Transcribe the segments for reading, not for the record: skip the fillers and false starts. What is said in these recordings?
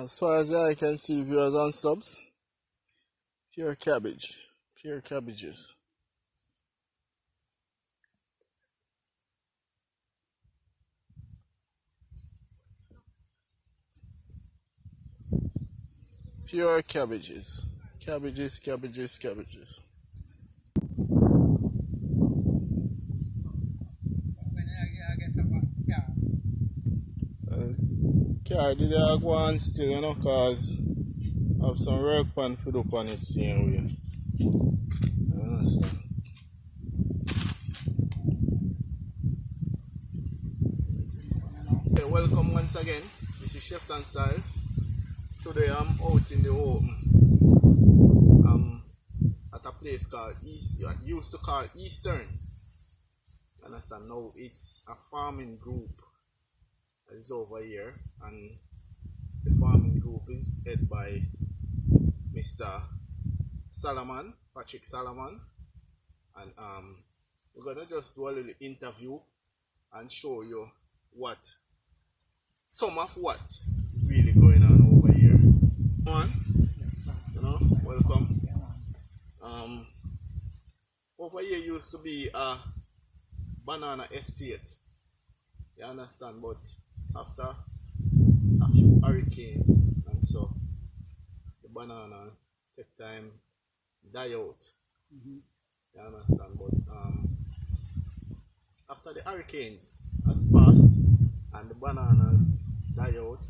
As far as I can see, viewers and subs, pure cabbage, pure cabbages. Pure cabbages, cabbages, cabbages, cabbages. Car did I go on still, you know, cause I have some work pan put up on it same way. You understand? Okay, welcome once again. This is Chef and Styles. Today I'm out in the open. At a place called used to call Eastern. You understand? Now it's a farming group that is over here, and the farming group is led by Mr. Solomon, Patrick Solomon, and we're gonna just do a little interview and show you some of what is really going on over here. Come on, you know, welcome. Over here used to be a banana estate, you understand, but after a few hurricanes and so the banana take time die out. You understand, but after the hurricanes has passed and the bananas die out,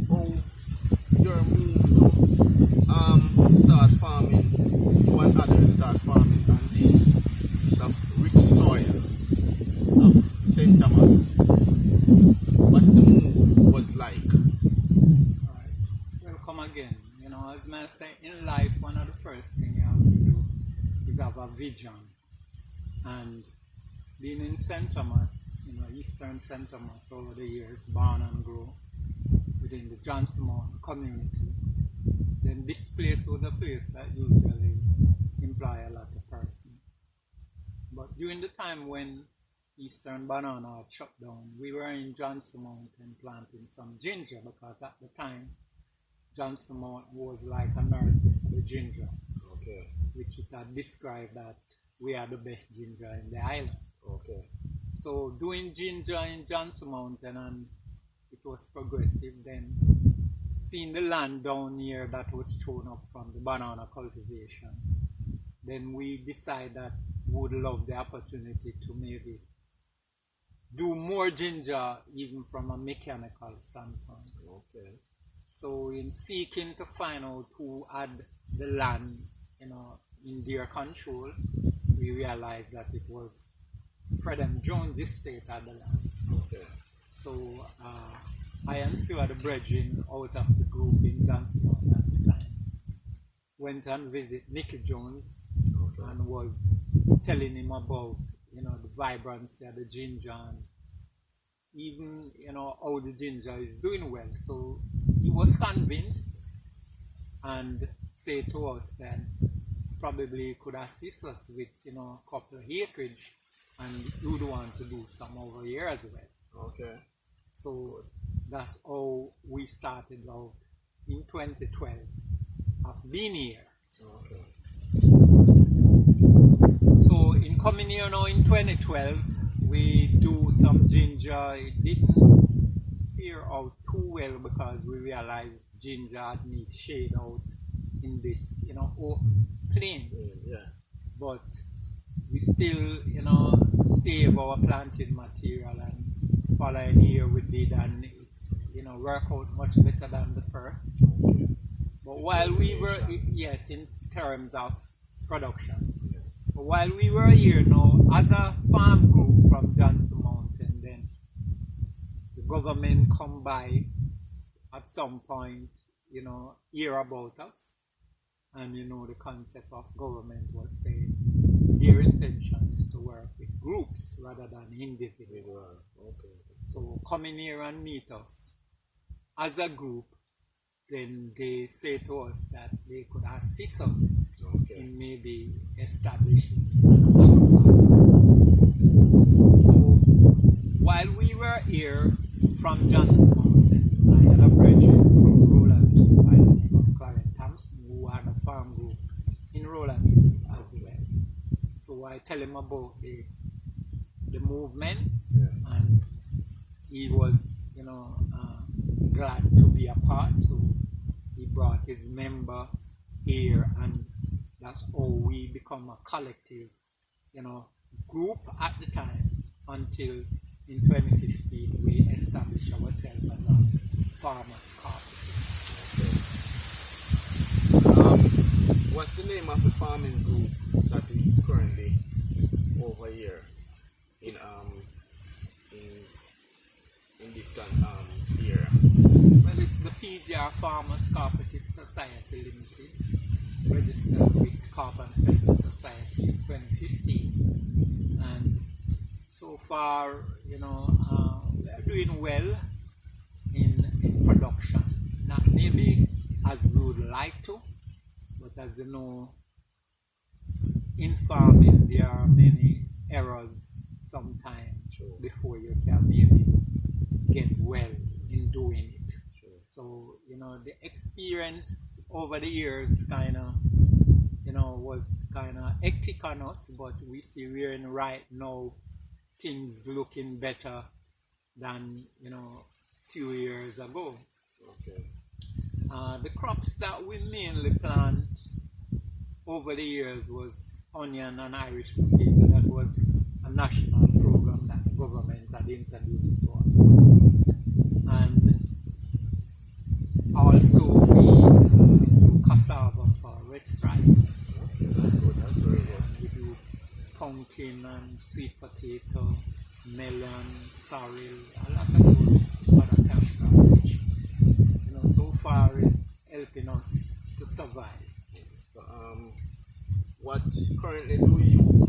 how your move to start farming, one other start farming on this piece of rich soil of St. Thomas. What's the move was like? Alright, welcome again. You know, as I say, in life, one of the first things you have to do is have a vision. And being in St. Thomas, you know, Eastern St. Thomas over the years, born and grew within the Johnston community, then this place was a place that usually employ a lot of persons. But during the time when Eastern Banana shut down, we were in Johnston Mountain planting some ginger, because at the time Johnston Mountain was like a nursery for the ginger. Okay. Which it had described that we are the best ginger in the island. Okay. So doing ginger in Johnston Mountain, and it was progressive. Then seeing the land down here that was thrown up from the banana cultivation, then we decided that we would love the opportunity to maybe do more ginger even from a mechanical standpoint. Okay. So in seeking to find out who had the land, you know, in their control, we realized that it was Fred M. Jones' estate had the land. Okay. So I and few of the brethren out of the group in Johnston at the time went and visited Nicky Jones. Okay. And was telling him about, you know, the vibrancy of the ginger, and even, you know, how the ginger is doing well. So he was convinced and said to us that probably he could assist us with, you know, a couple of acreage, and he would want to do some over here as well. Okay. So that's how we started out in 2012 of being here. Okay. So in coming here now in 2012, we do some ginger. It didn't fare out too well because we realized ginger need shade out in this, you know, plain. Yeah. But we still, you know, save our planting material, and following year we did, and it, you know, work out much better than the first. Okay. But while we were, yes, in terms of production. But while we were here now, as a farm group from Johnston Mountain, then the government come by at some point, you know, hear about us. And, you know, the concept of government was saying their intention is to work with groups rather than individuals. Okay. So coming here and meet us as a group, then they say to us that they could assist us in maybe establishing. So while we were here from Johnston Mountain, I had a brethren So I tell him about the movements, Yeah. and he was, glad to be a part. So he brought his member here, and that's how we become a collective, group at the time, until in 2015 we established ourselves as a farmers cooperative. What's the name of the farming group that is currently over here in this area? Well, it's the PGR Farmers Cooperative Society Limited, registered with Carbon Federal Society in 2015, and so far, we are doing well in production. Not maybe as we would like to, but as you know, in farming there are many errors sometimes Sure. before you can maybe get well in doing it. Sure. So, the experience over the years kind of, was kind of hectic on us, but we see we're in right now, things looking better than, few years ago. Okay. The crops that we mainly plant over the years was onion and Irish potato. That was a national program that the government had introduced to us. And also we do cassava for red stripe. Okay, that's good. That's very good. We do pumpkin and sweet potato, melon, sorrel, a lot of those other cash crops, which, so far is helping us to survive. So, what currently do you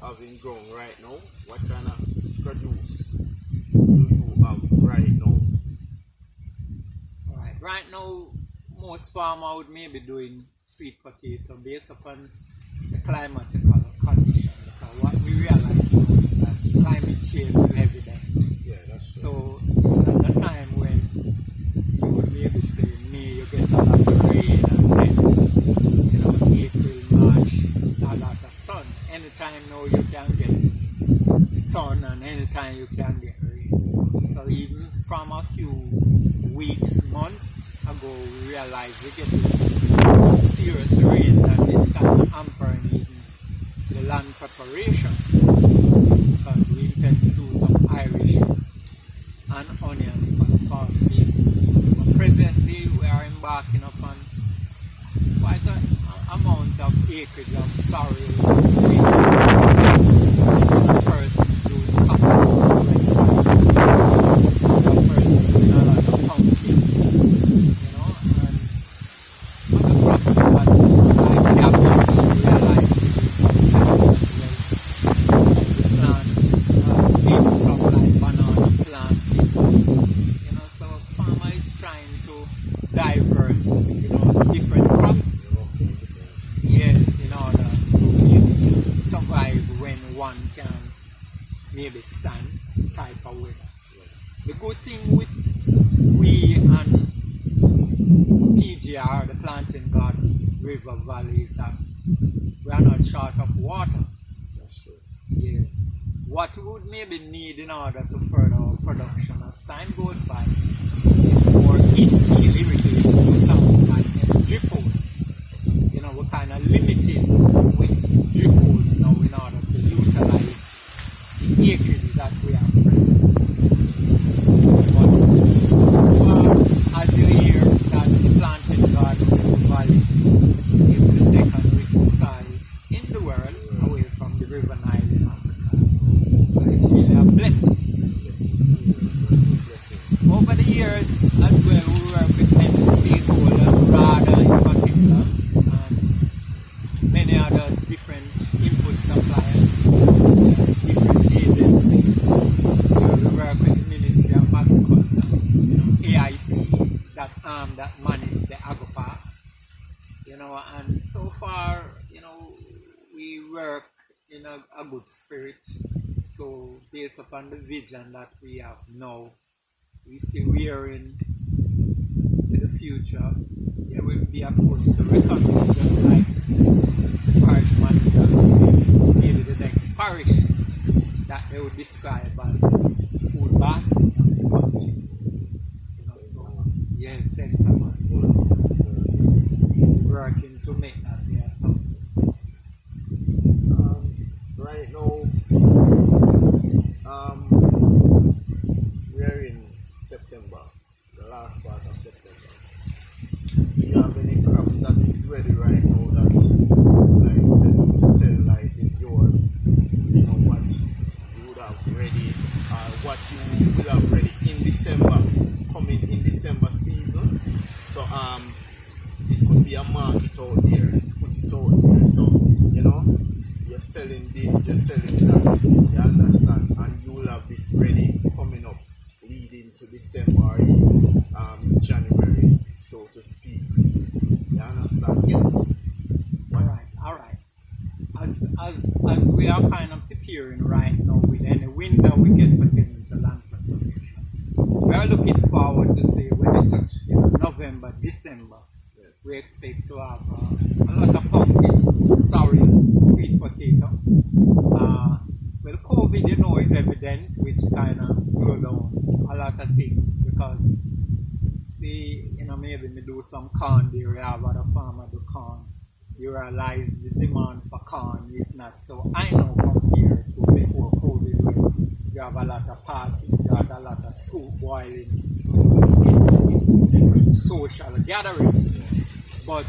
have in ground right now? What kind of produce do you have right now? Alright, right now most farmers would maybe doing sweet potato based upon the climatical condition, because what we realize now is that climate change is evident. Yeah, that's true. So it's not the time when you would maybe say May you get a lot of rain, and then April, March a lot of sun. Anytime now you can get sun, and anytime you can get rain. So even from a few weeks, months ago, we realized we get serious rain that is kind of hampering even the land preparation, because we intend to do some Irish and onion for the fall season. But presently we are embarking upon quite an amount of acreage of sorrel, sweet first doing cassava, red stripe, first doing a lot of pumpkin, and other crops that like cabbage, realize we plant staple crop like banana planting, so farmer is trying to diverse, different crops. Okay, different. Yes, in order to maybe survive when one can maybe stand type of weather. The good thing with we and PGR, the Planting Garden River Valley, is that we are not short of water. That's true. Yeah. What we would maybe need in order to further our production as time goes by is more in-field irrigation without like drip hose. We're kind of limited with drip hose now in order to utilize the acreage that we have present. But so far, as you hear, that the Planting Garden Valley is the second richest soil in the world, away from the River Nile in Africa. So it's really a blessing. Over the years as well, we work with many stakeholders, RADA in particular, and many other different input suppliers, different agencies. We work with the Ministry of Agriculture, AIC, that arm that manage the AgroPark, and so far, we work in a good spirit. So based upon the vision that we have now, we see we are in the future. There will be a force to reckon, just like the parish manager they would describe as food basket of the country. You know, so yes, center was working to make that their success. Right now, we are in September, the last part of September. Do you have any crops that is ready right now that like to tell like the viewers, you know, what you would have ready or what you will have ready in December, coming in December season? So it could be a market out there, put it out there, so you know you're selling this, you're selling that, you understand, and you will have this ready coming up leading to December or even January, so to speak. You understand? Yes. All right. As we are kind of preparing right now with any window we get pertaining to land preservation, we are looking forward to see when it touch November, December. We expect to have a lot of pumpkin, sorry, sweet potato. Well, COVID, you know, is evident, which kind of slow down a lot of things because maybe me do some corn there, you have other farmer do corn. You realize the demand for corn is not so. I know compared to before COVID, when you have a lot of parties, you have a lot of soup boiling in different social gatherings. But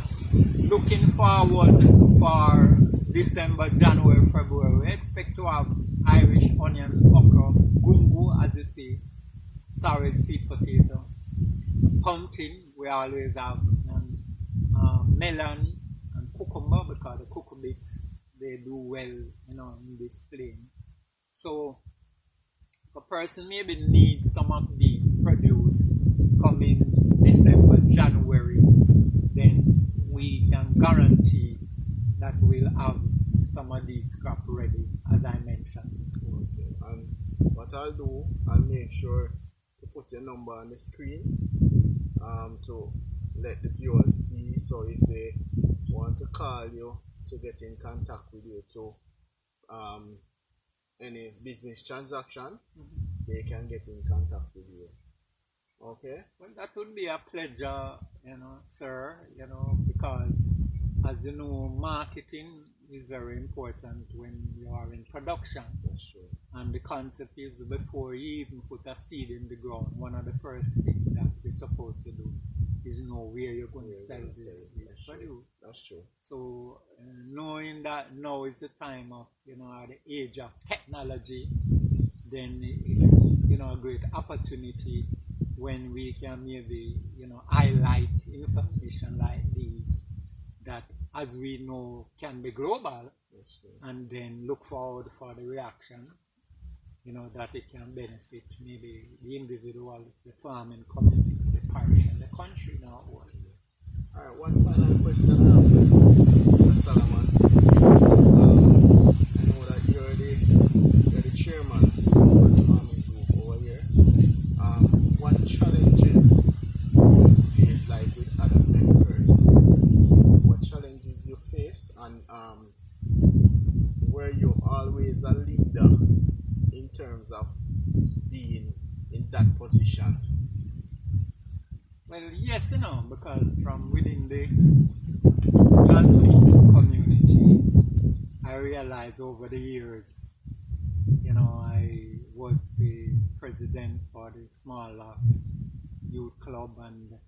looking forward for December, January, February, we expect to have Irish onion, okra, gungo, as you see, sorry, sweet potato, pumpkin, we always have, and melon and cucumber, because the cucumbits, they do well, you know, in this plain. So, a person maybe needs some of these produce coming December, January, then we can guarantee that we'll have some of these crop ready, as I mentioned. Okay. And what I'll do, I'll make sure to put your number on the screen to let the viewers see, so if they want to call you to get in contact with you to any business transaction, they can get in contact with you. Okay? Well, that would be a pleasure, you know, sir, you know, because as you know, marketing is very important when you are in production. That's true. And the concept is before you even put a seed in the ground, one of the first things that you're supposed to do is know where you're going to sell the produce. That's true. So knowing that now is the time of, you know, at the age of technology, then it's, you know, a great opportunity when we can maybe, you know, highlight information like these that, as we know, can be global, and then look forward for the reaction, you know, that it can benefit maybe the individuals, the farming community, the parish, and the country now. Alright, one final question I have for you, Mr. Solomon. I know that you're the chairman of the farming group over here. What challenges you face like with other members? What challenges you face, and were you always a leader in terms of being in that position? Well, yes, you know, because from within the Johnson community, I realized over the years, you know, I was the president for the Small Locks Youth Club and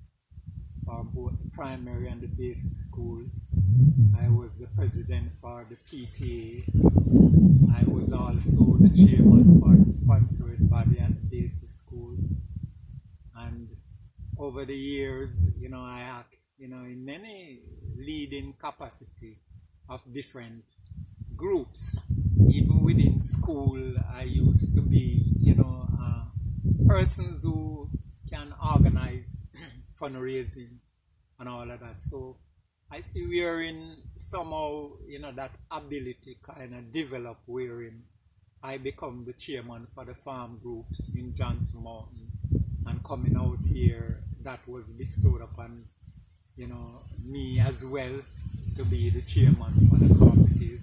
for both the primary and the basic school. I was the president for the PTA. I was also the chairman for the sponsoring body at the basic school. And over the years, you know, I act, you know, in many leading capacity of different groups. Even within school, I used to be, you know, persons who can organize fundraising and all of that. So I see wherein somehow, you know, that ability kind of develop wherein I become the chairman for the farm groups in Johnson Mountain, and coming out here, that was bestowed upon, you know, me as well to be the chairman for the cooperative.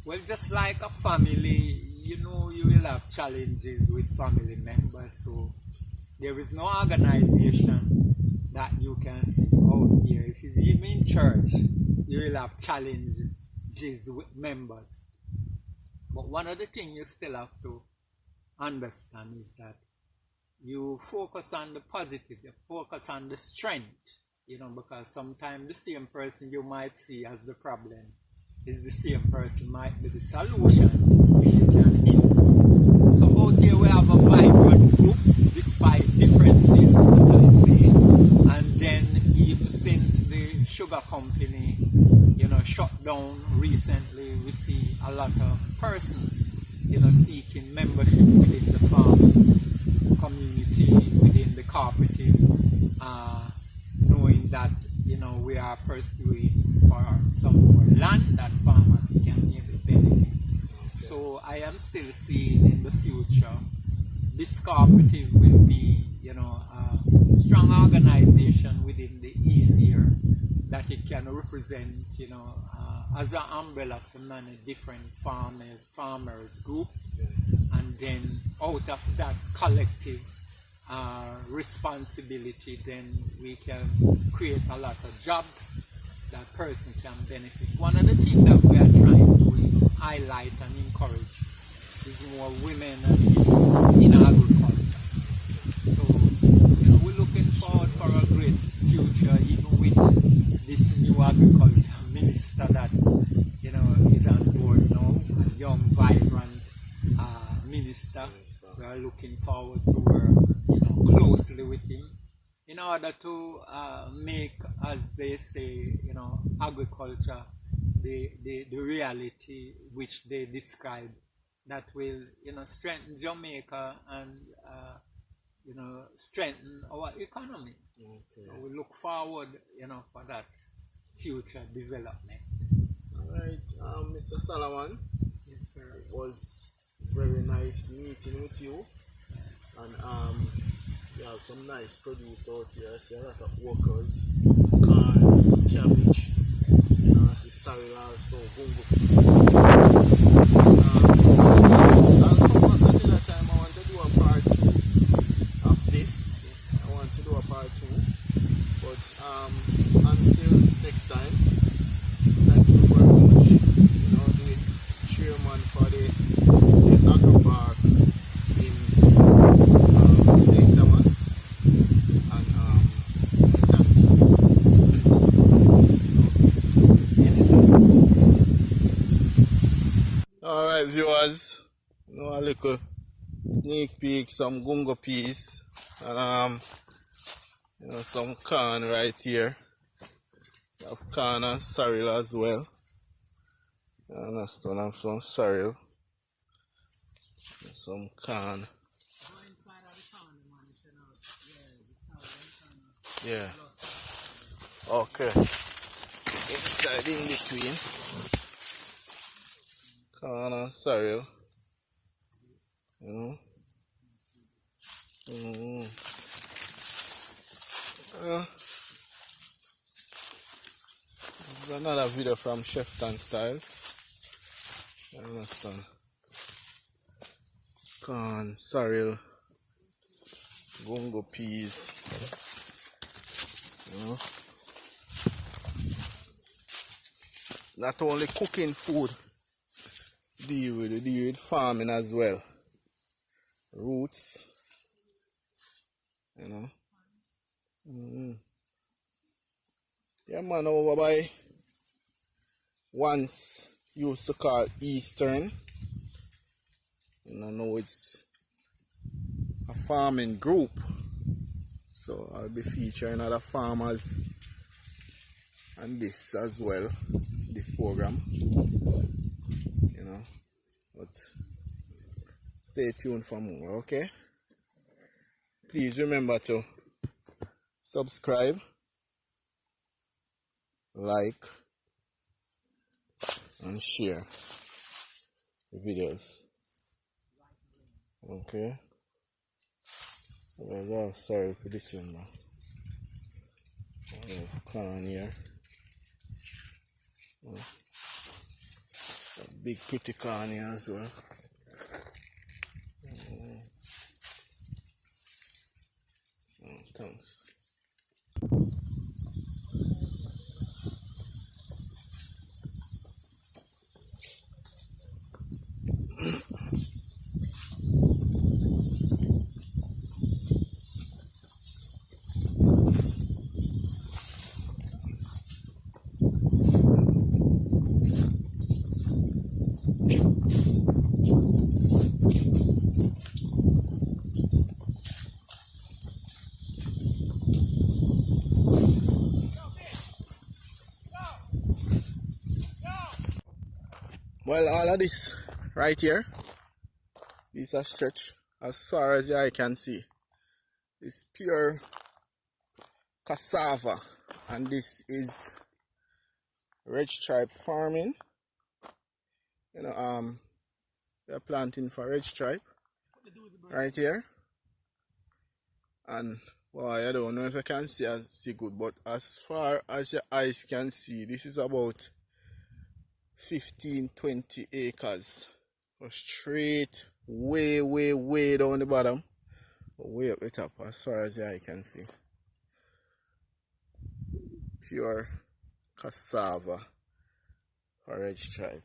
Well, just like a family, you know you will have challenges with family members, so there is no organization that you can see out here. If it's even in church, you will have challenges with members. But one of the things you still have to understand is that you focus on the positive, you focus on the strength, because sometimes the same person you might see as the problem is the same person might be the solution if you can heal. So out here we have a vibrant group despite differences, as I say. And then even since the sugar company, shut down recently, we see a lot of persons, seeking membership within the farm community, within the cooperative, knowing that, we are pursuing for some more land that farmers can maybe benefit. So I am still seeing in the future this cooperative will be, a strong organization within the East here that it can represent, as an umbrella for many different farmers group, and then out of that collective responsibility, then we can create a lot of jobs that person can benefit. One of the things that we are trying to highlight and encourage is more women in agriculture. So, we're looking forward for a great future, even with this new agriculture minister that, is on board now, a young, vibrant minister. We are looking forward to work, closely with him in order to make, as they say, agriculture the reality which they describe that will, strengthen Jamaica and, strengthen our economy. Okay. So we look forward, for that future development. All right, Mr. Solomon. Yes, sir. It was very nice meeting with you. Yes. And you have some nice produce out here. I see a lot of workers, corn, cabbage, I see sorrel also, bungo. I'll come back another time. I want to do a part 2 of this. Yes. I want to do a part 2. But until next time, thank you very much. The chairman for the agro park in St. Thomas, and thank you. Alright, viewers, a little sneak peek, some gungo peas, and some corn right here. We have corn and sorrel as well. You understand? I have some sorrel, some corn. Yeah. Okay. Inside in between. Corn and sorrel. This is another video from Chefton Styles. You understand? Corn, sorrel, gungo peas. Not only cooking food, deal with farming as well. Roots, Yeah, man, over by once used to call Eastern. Now it's a farming group. So I'll be featuring other farmers and this as well, this program. But stay tuned for more, okay? Please remember to subscribe, like, and share the videos. Okay? Well, sorry for this one, man. I have corn here. A big pretty corn here as well. Yes. Well, all of this right here, this a stretch as far as the eye can see. It's pure cassava, and this is red stripe farming. You know, they're planting for red stripe right here. And boy, I don't know if I can see good, but as far as your eyes can see, this is about 15-20 acres. So straight way down the bottom, way up the top as far as the eye can see. Pure cassava or red stripe.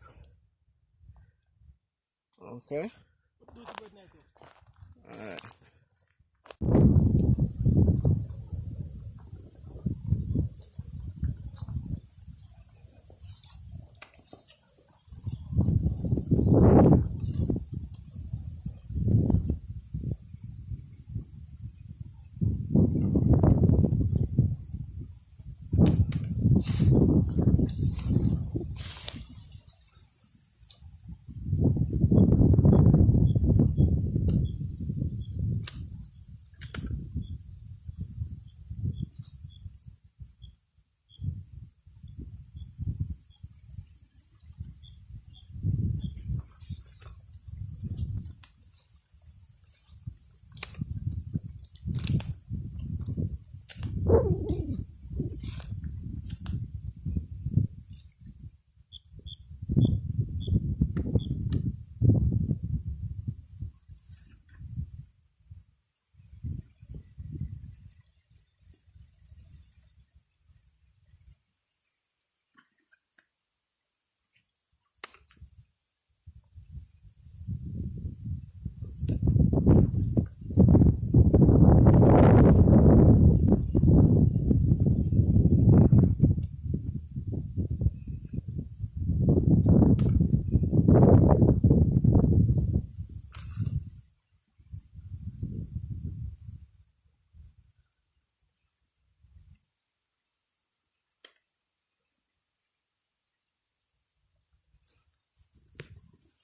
Okay. Alright.